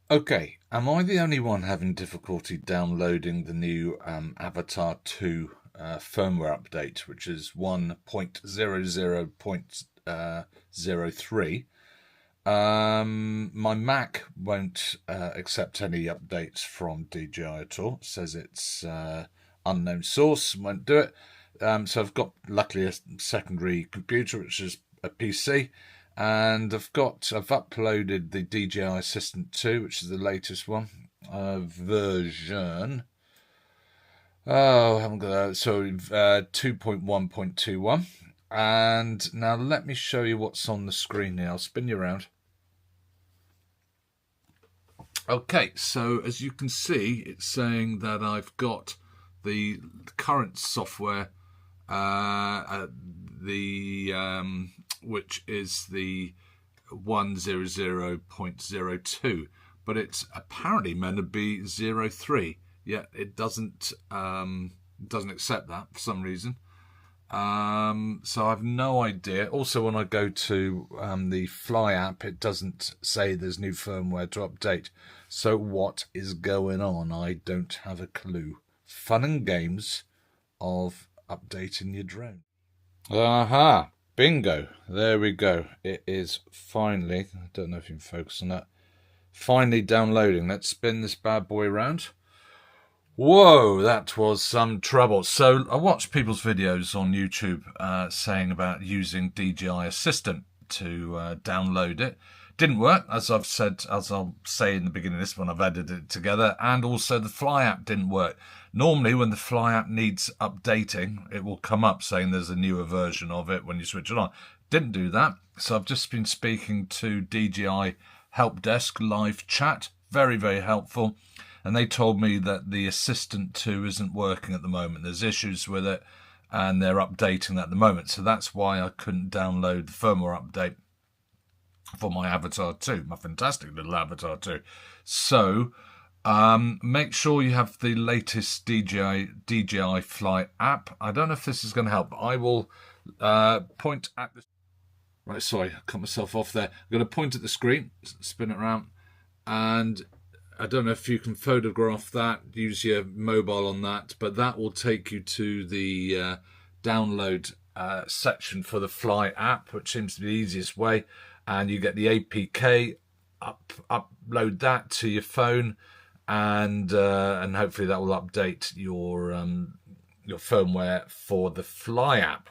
Okay, am I the only one having difficulty downloading the new Avatar 2 firmware update, which is 1.00.03? My Mac won't accept any updates from DJI at all. It says it's unknown source, won't do it. So I've got, luckily, a secondary computer, which is a PC, and I've uploaded the DJI Assistant 2, which is the latest one, version. Oh, I haven't got that. So 2.1.21. And now let me show you what's on the screen here. I'll spin you around. Okay, so as you can see, it's saying that I've got the current software, which is the 100.02, but it's apparently meant to be 03. Yet it doesn't accept that for some reason. So I've no idea. Also, when I go to the Fly app, it doesn't say there's new firmware to update. So what is going on? I don't have a clue. Fun and games of updating your drone. Aha! Bingo! There we go. It is finally, I don't know if you can focus on that, finally downloading. Let's spin this bad boy around. Whoa, that was some trouble. So I watched people's videos on YouTube saying about using DJI Assistant to download it. Didn't work, as I've said, as I'll say in the beginning of this when I've edited it together, and also the Fly app didn't work. Normally, when the Fly app needs updating, it will come up saying there's a newer version of it when you switch it on. Didn't do that, so I've just been speaking to DJI Help Desk live chat. Very, very helpful. And they told me that the Assistant 2 isn't working at the moment. There's issues with it, and they're updating that at the moment. So that's why I couldn't download the firmware update for my Avatar 2, my fantastic little Avatar 2. So make sure you have the latest DJI Fly app. I don't know if this is going to help. I will point at this. Right, sorry, I cut myself off there. I'm going to point at the screen, spin it around, and I don't know if you can photograph that, use your mobile on that, but that will take you to the download section for the Fly app, which seems to be the easiest way. And you get the APK, upload that to your phone, and hopefully that will update your firmware for the Fly app.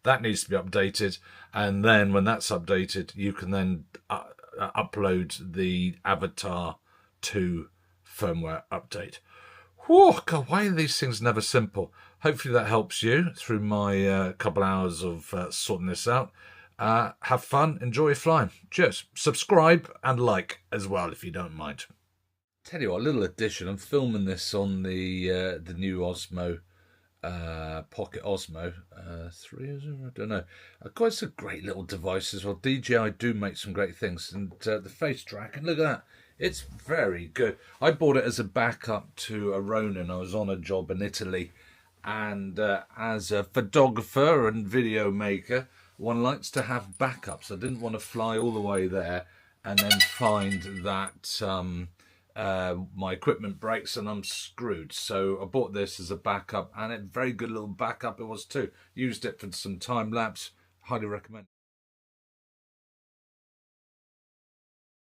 That needs to be updated, and then when that's updated, you can then upload the Avatar 2 firmware update. Whoa, God, why are these things never simple? Hopefully that helps you through my couple hours of sorting this out. Have fun, enjoy your flying. Cheers. Subscribe and like as well if you don't mind. Tell you what, a little addition. I'm filming this on the new Osmo, Pocket Osmo 3, is it? I don't know. Of course, it's a great little device as well. DJI do make some great things, and the face tracking. Look at that. It's very good. I bought it as a backup to a Ronin. I was on a job in Italy, and as a photographer and video maker, one likes to have backups. I didn't want to fly all the way there and then find that my equipment breaks and I'm screwed. So I bought this as a backup, and a very good little backup it was too. Used it for some time lapse. Highly recommend.